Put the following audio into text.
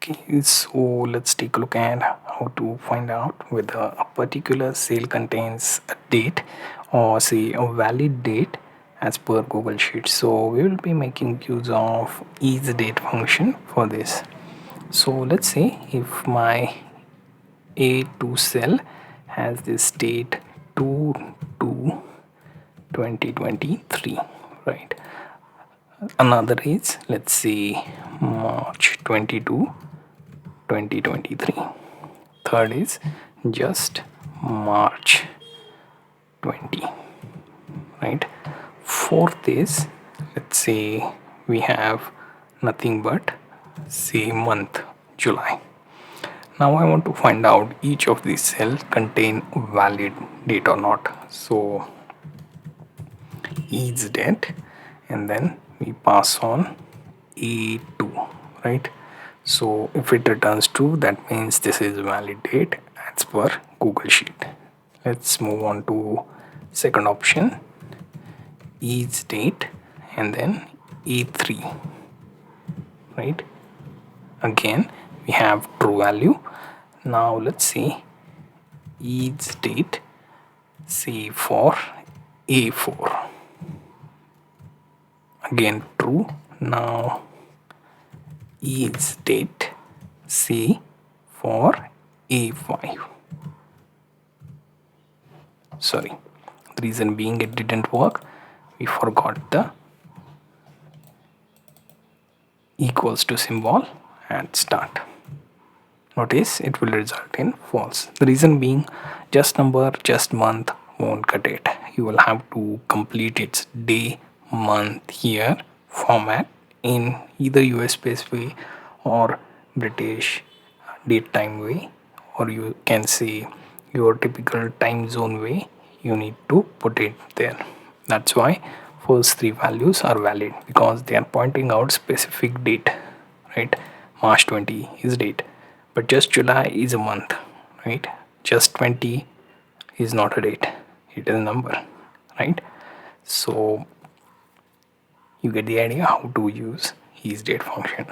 Okay, so let's take a look at how to find out whether a particular sale contains a date or say a valid date as per Google Sheets. So we will be making use of ISDATE function for this. So let's say if my A2 cell has this date 2 2023, right? Another is, let's say, March 22 2023. Third is just March 20, right? Fourth is, let's say we have nothing but say month July. Now I want to find out each of these cells contain valid date or not. So each date, and then we pass on A2, right? So if it returns true, that means this is valid date as per Google Sheet. Let's move on to second option, each date, and then A3, right? Again we have true value. Now let's see each date, say for A4, again true. Now each date, say for A5. Sorry, the reason being it didn't work, we forgot the equals to symbol at start. Notice it will result in false. The reason being just number, just month won't cut it. You will have to complete its day, month, year format in either US based way or British date time way, or you can say your typical time zone way. You need to put it there. That's why first three values are valid, because they are pointing out specific date, right? March 20 is date, but just July is a month, right? Just 20 is not a date, it is a number, right? So you get the idea how to use ISDATE function.